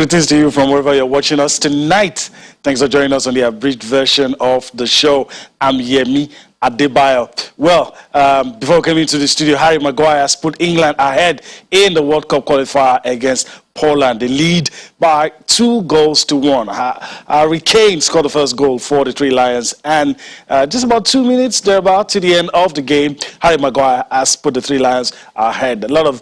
Greetings to you from wherever you're watching us tonight. Thanks for joining us on the abridged version of the show. I'm Yemi Adebayo. Well, before coming to the studio, Harry Maguire has put England ahead in the World Cup qualifier against Poland. They lead by 2-1. Harry Kane scored the first goal for the Three Lions, and just about 2 minutes thereabout to the end of the game, Harry Maguire has put the Three Lions ahead. A lot of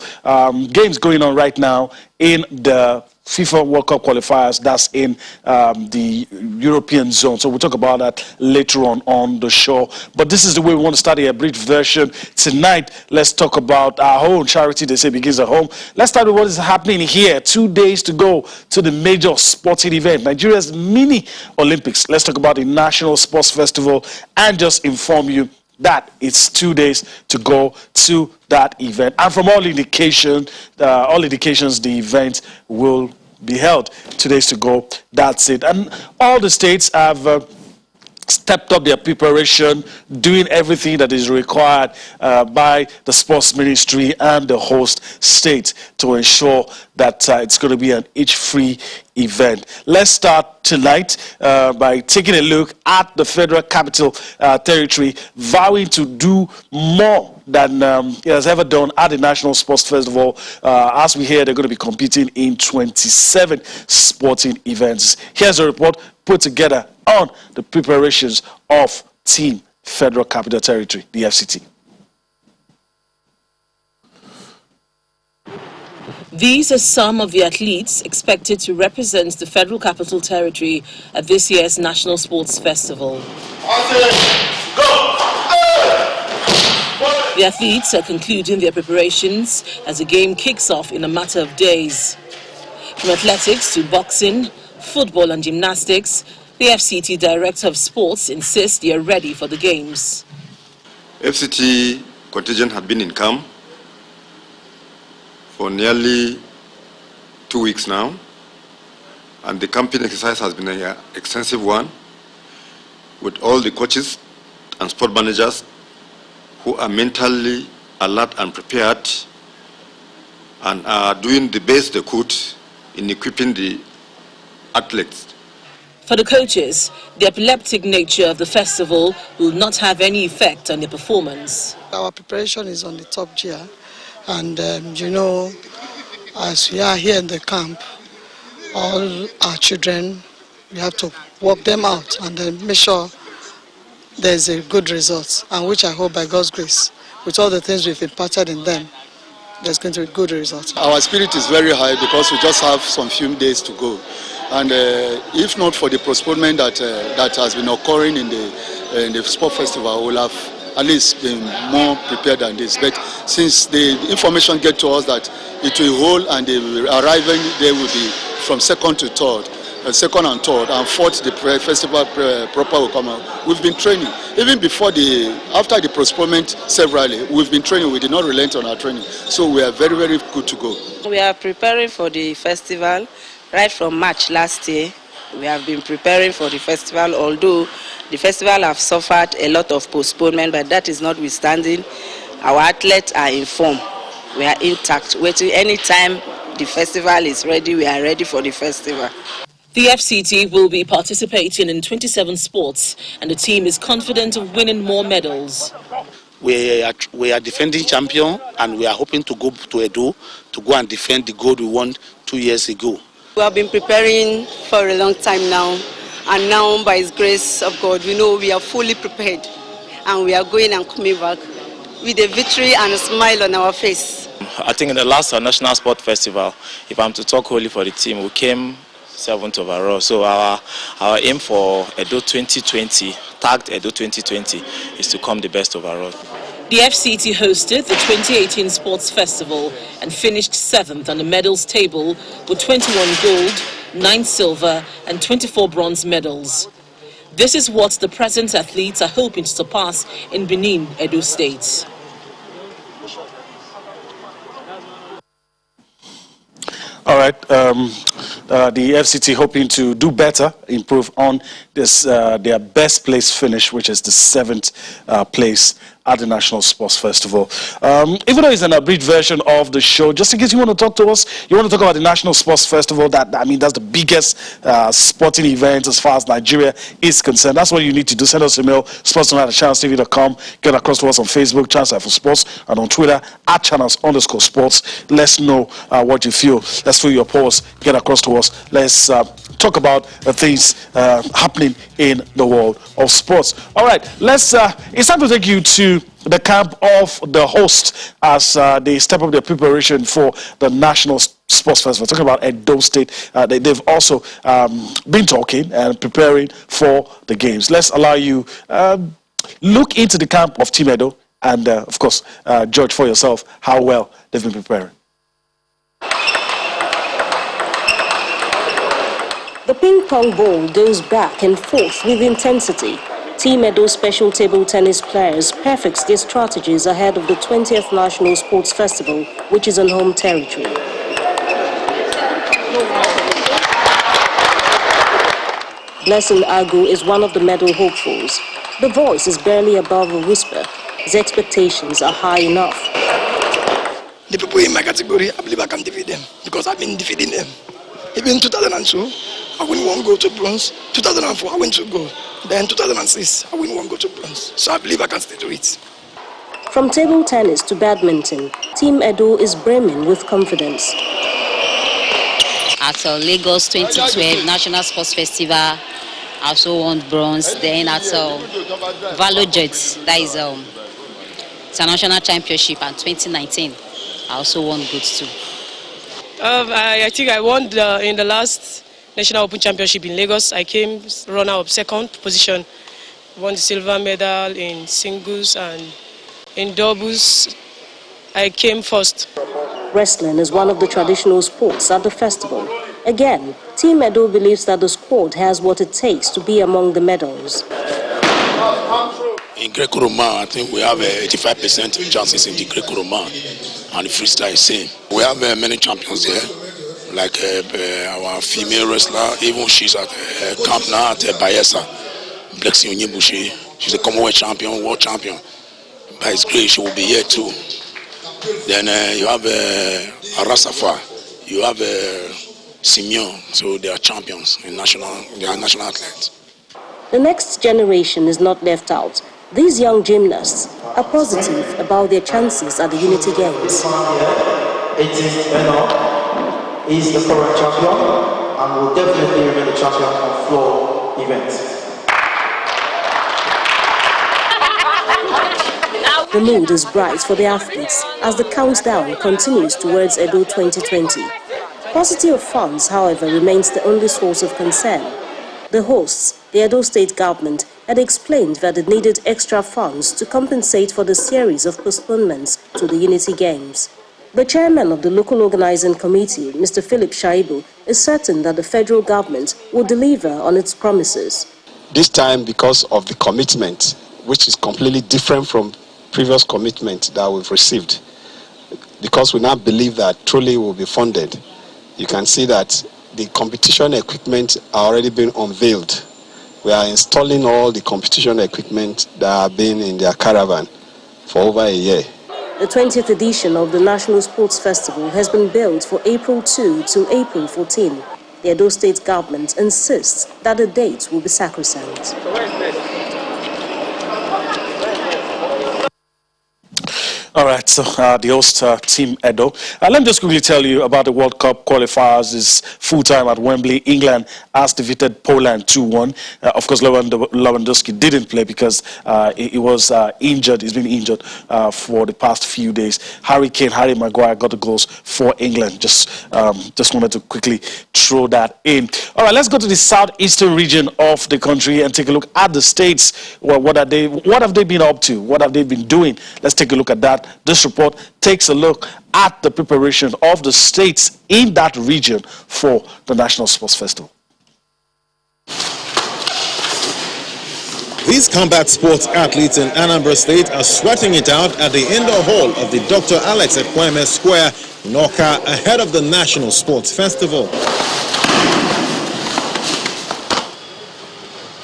games going on right now in the FIFA World Cup qualifiers. That's in the European zone. So we'll talk about that later on the show. But this is the way we want to start a brief version. Tonight, let's talk about our own charity. They say begins at home. Let's start with what is happening here. 2 days to go to the major sporting event, Nigeria's mini Olympics. Let's talk about the National Sports Festival and just inform you that it's 2 days to go to that event. And from all indications, the event will be held 2 days to go. That's it. And all the states have stepped up their preparation, doing everything that is required by the sports ministry and the host state to ensure that it's going to be an itch-free event. Let's start tonight by taking a look at the Federal Capital Territory, vowing to do more than it has ever done at the National Sports Festival. As we hear, they're going to be competing in 27 sporting events. Here's a report put together on the preparations of Team Federal Capital Territory, the FCT. These are some of the athletes expected to represent the Federal Capital Territory at this year's National Sports Festival. The athletes are concluding their preparations as the game kicks off in a matter of days. From athletics to boxing, football and gymnastics, the FCT Director of Sports insists they are ready for the games. FCT contingent had been in camp for nearly 2 weeks now, and the camping exercise has been an extensive one with all the coaches and sport managers who are mentally alert and prepared and are doing the best they could in equipping the athletes. For the coaches, the epileptic nature of the festival will not have any effect on their performance. Our preparation is on the top gear, and as we are here in the camp, all our children, we have to work them out and then make sure there's a good result, and which I hope by God's grace, with all the things we've imparted in them, there's going to be good results. Our spirit is very high because we just have some few days to go. And if not for the postponement that has been occurring in the sport festival, we'll have at least been more prepared than this. But since the information gets to us that it will hold and the arriving day will be from second to third, second and third, and fourth the festival proper will come out. We've been training. Even after the postponement severally, we've been training. We did not relent on our training. So we are very, very good to go. We are preparing for the festival. Right from March last year, we have been preparing for the festival, although the festival have suffered a lot of postponement, but that is notwithstanding, our athletes are informed. We are intact. Waiting anytime the festival is ready, we are ready for the festival. The FCT will be participating in 27 sports, and the team is confident of winning more medals. We are defending champion, and we are hoping to go to Edo to go and defend the gold we won 2 years ago. We have been preparing for a long time now, and now by His grace of God, we know we are fully prepared, and we are going and coming back with a victory and a smile on our face. I think in the last National Sport Festival, if I'm to talk wholly for the team, we came 7th overall. So our aim for Edo 2020, tagged Edo 2020, is to come the best overall. The FCT hosted the 2018 Sports Festival and finished 7th on the medals table with 21 gold, 9 silver and 24 bronze medals. This is what the present athletes are hoping to surpass in Benin, Edo State. All right, the FCT hoping to do better, improve on this their best place finish, which is the 7th place at the National Sports Festival. Even though it's an abridged version of the show, just in case you want to talk to us, you want to talk about the National Sports Festival, that's the biggest sporting event as far as Nigeria is concerned. That's what you need to do. Send us an email, sports@channelstv.com. Get across to us on Facebook, Channels for Sports, and on Twitter, @channels_sports. Let's know what you feel. Let's feel your pulse. Get across to us. Let's talk about the things happening in the world of sports. All right, it's time to take you to the camp of the host as they step up their preparation for the National Sports Festival. Talking about Edo State, they've also been talking and preparing for the games. Let's allow you look into the camp of Team Edo and, of course, judge for yourself how well they've been preparing. The ping pong ball goes back and forth with intensity. Team Edo special table tennis players perfect their strategies ahead of the 20th National Sports Festival, which is on home territory. Blessing Agu is one of the medal hopefuls. The voice is barely above a whisper. His expectations are high enough. The people in my category, I believe I can defeat them because I've been defeating them. Even 2002, I win 1 gold, 2 bronze. 2004, I win 2 gold. Then 2006, I win 1 gold, 2 bronze. So I believe I can still do it. From table tennis to badminton, Team Edo is brimming with confidence. At Lagos 2012 National Sports Festival, I also won bronze. Then at Valo Jets, that is International Championship, and 2019, I also won gold too. I think I won in the last National Open Championship in Lagos. I came runner-up 2nd position. Won the silver medal in singles, and in doubles, I came 1st. Wrestling is one of the traditional sports at the festival. Again, Team Edo believes that the squad has what it takes to be among the medals. In Greco-Roman, I think we have 85% chances in the Greco-Roman, and the freestyle is same. We have many champions there, like our female wrestler, even she's at camp now at Bayelsa. Blexi Onyebushi, she's a Commonwealth champion, world champion. By His grace, she will be here too. Then you have Arasafa, you have Simeon, so they are champions in they are national athletes. The next generation is not left out. These young gymnasts are positive about their chances at the Unity Games. 18th is the current champion and will definitely remain the champion of floor events. The mood is bright for the athletes as the countdown continues towards Edo 2020. Paucity of funds, however, remains the only source of concern. The hosts, the Edo State government, had explained that it needed extra funds to compensate for the series of postponements to the Unity Games. The chairman of the local organizing committee, Mr. Philip Shaibu, is certain that the federal government will deliver on its promises. This time, because of the commitment, which is completely different from previous commitment that we've received, because we now believe that truly will be funded, you can see that the competition equipment are already been unveiled. We are installing all the competition equipment that have been in their caravan for over a year. The 20th edition of the National Sports Festival has been built for April 2 to April 14. The Edo State government insists that the date will be sacrosanct. All right, so the host Team Edo. Let me just quickly tell you about the World Cup qualifiers. It's full-time at Wembley. England has defeated Poland 2-1. Of course, Lewandowski didn't play because he was injured. He's been injured for the past few days. Harry Maguire got the goals for England. Just wanted to quickly throw that in. All right, let's go to the southeastern region of the country and take a look at the states. Well, what have they been up to? What have they been doing? Let's take a look at that. This report takes a look at the preparation of the states in that region for the National Sports Festival. These combat sports athletes in Anambra State are sweating it out at the indoor hall of the Dr. Alex Ekweme Square in Awka ahead of the National Sports Festival.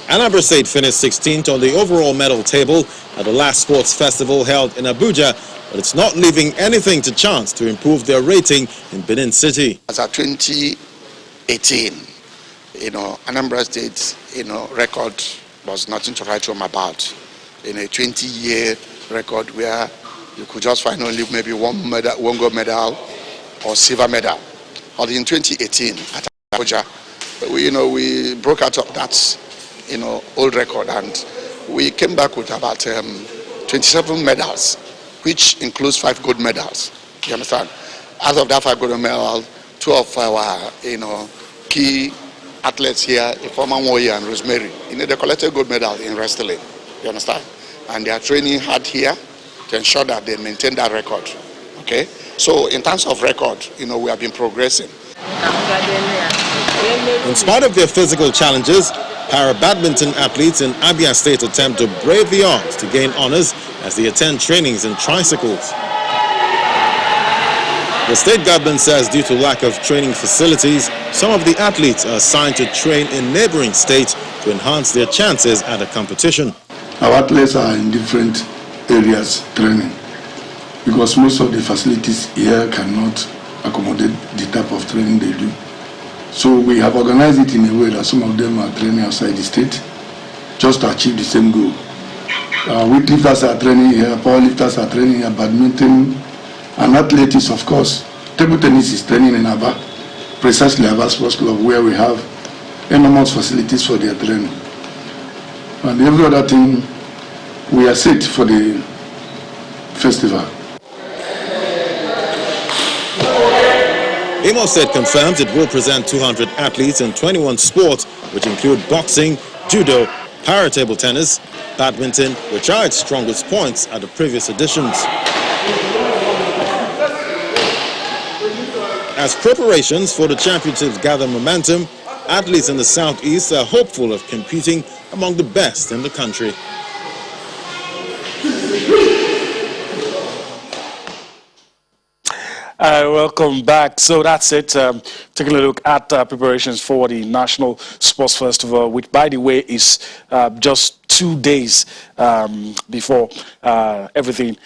Anambra State finished 16th on the overall medal table at the last sports festival held in Abuja, but it's not leaving anything to chance to improve their rating in Benin City. As of 2018, Anambra State's, record was nothing to write home about. In a 20-year record where you could just find only maybe one gold medal or silver medal. Or in 2018 at Abuja, we broke out of that, old record, and we came back with about 27 medals, which includes 5 gold medals. You understand? Out of that 5 gold medals, 2 of our, key athletes here, a former warrior and Rosemary, they collected gold medals in wrestling. You understand? And they are training hard here to ensure that they maintain that record. Okay? So in terms of record, we have been progressing. In spite of their physical challenges, para-badminton athletes in Abia State attempt to brave the odds to gain honors as they attend trainings in tricycles. The state government says due to lack of training facilities, some of the athletes are assigned to train in neighboring states to enhance their chances at a competition. Our athletes are in different areas training because most of the facilities here cannot accommodate the type of training they do. So we have organized it in a way that some of them are training outside the state just to achieve the same goal. Weightlifters are training here, powerlifters are training here, badminton, and athletics, of course. Table tennis is training in Aba, precisely Aba Sports Club, where we have enormous facilities for their training. And every other thing, we are set for the festival. Imo State confirms it will present 200 athletes in 21 sports, which include boxing, judo, para-table tennis, badminton, which are its strongest points at the previous editions. As preparations for the championships gather momentum, athletes in the southeast are hopeful of competing among the best in the country. Welcome back. So that's it. Taking a look at preparations for the National Sports Festival, which, by the way, is just 2 days before everything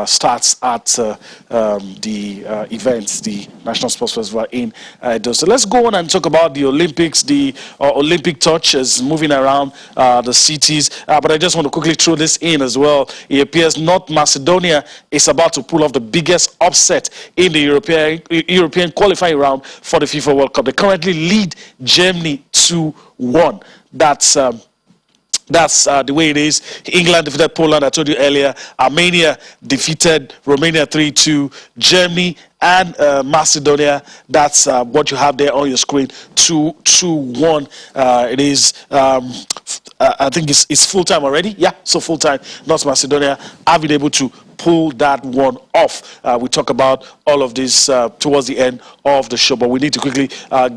starts at the events, the National Sports Festival in Edo. So let's go on and talk about the Olympics. The Olympic touch is moving around the cities, but I just want to quickly throw this in as well. It appears North Macedonia is about to pull off the biggest upset in the European qualifying round for the FIFA World Cup. They currently lead Germany 2-1. That's the way it is. England defeated Poland, I told you earlier. Armenia defeated Romania 3-2. Germany and Macedonia, that's what you have there on your screen, 2-1. It is, I think it's full-time already. Yeah, so full-time. North Macedonia have been able to pull that one off. We talk about all of this towards the end of the show, but we need to quickly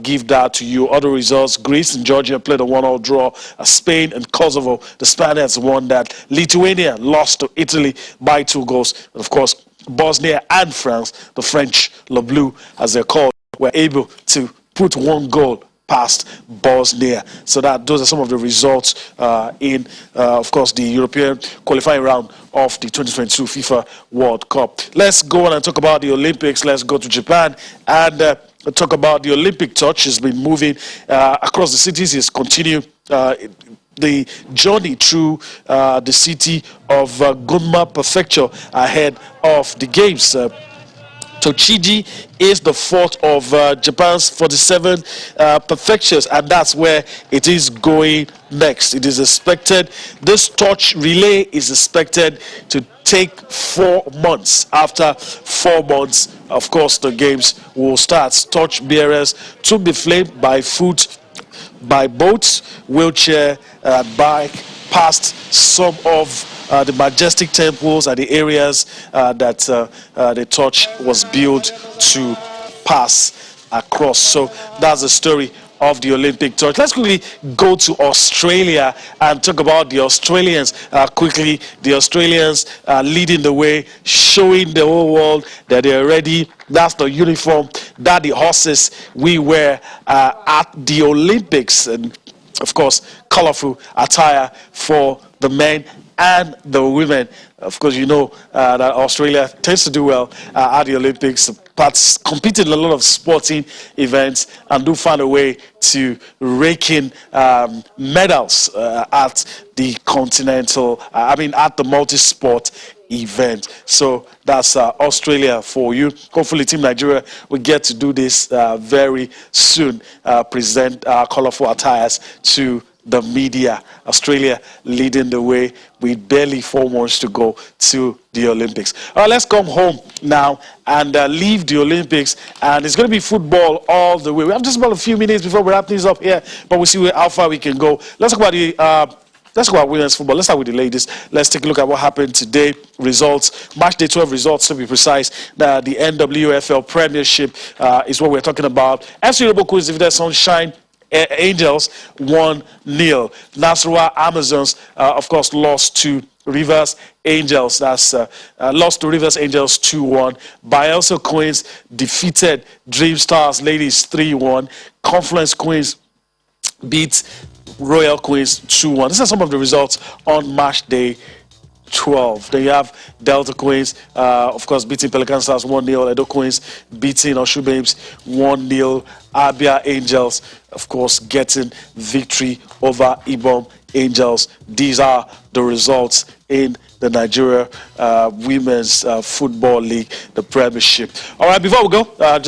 give that to you. Other results: Greece and Georgia played a 1-1 draw. Spain and Kosovo, the Spaniards won that. Lithuania lost to Italy by 2 goals. And of course, Bosnia and France, the French Le Bleu as they're called, were able to put 1 goal past Bosnia. So those are some of the results in, of course, the European qualifying round of the 2022 FIFA World Cup. Let's go on and talk about the Olympics. Let's go to Japan and talk about the Olympic touch. Has been moving across the cities. It's continued the journey through the city of Gunma Prefecture ahead of the games. Tochigi is the 4th of Japan's 47 prefectures, and that's where it is going next. It is expected, this torch relay is expected to take 4 months. After 4 months, of course, the games will start. Torch bearers to be flamed by foot, by boats, wheelchair, bike, past some of the majestic temples and the areas that the torch was built to pass across. So that's the story of the Olympic torch. Let's quickly go to Australia and talk about the Australians quickly. The Australians leading the way, showing the whole world that they're ready. That's the uniform that the horses we wear at the Olympics. And of course, colorful attire for the men and the women. Of course, you know that Australia tends to do well at the Olympics, compete in a lot of sporting events, and do find a way to rake in medals at the continental, at the multi-sport event. So that's Australia for you. Hopefully Team Nigeria will get to do this very soon, present colorful attires to the media. Australia leading the way with barely 4 months to go to the Olympics. All right, let's come home now and leave the Olympics, and it's going to be football all the way. We have just about a few minutes before we wrap things up here, but we'll see how far we can go. Let's talk about the let's go about women's football. Let's start with the ladies. Let's take a look at what happened today. Results, match day 12 results to be precise. The NWFL Premiership is what we're talking about. FC Robo Queens defeated Sunshine Angels 1-0. Nasarawa Amazons, of course, lost to Rivers Angels. That's lost to Rivers Angels 2-1. Bielsa Queens defeated Dream Stars Ladies 3-1. Confluence Queens beat Royal Queens 2-1. These are some of the results on match day 12. Then you have Delta Queens, of course, beating Pelican Stars 1-0. Edo Queens beating Oshu Babes 1-0. Abia Angels, of course, getting victory over Ibom Angels. These are the results in the Nigeria Women's Football League, the Premiership. All right, before we go,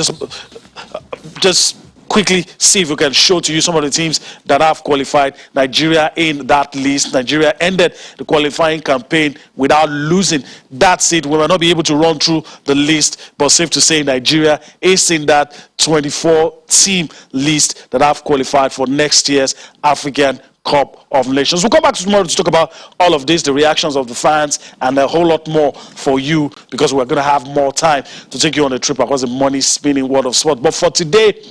just quickly see if we can show to you some of the teams that have qualified. Nigeria in that list. Nigeria ended the qualifying campaign without losing. That's it. We might not be able to run through the list, but safe to say Nigeria is in that 24-team list that have qualified for next year's African Cup of Nations. We'll come back tomorrow to talk about all of this, the reactions of the fans, and a whole lot more for you, because we're going to have more time to take you on a trip across the money-spinning world of sport. But for today,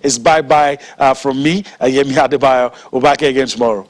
it's bye-bye from me, Yemi Adebayo. We'll be back again tomorrow.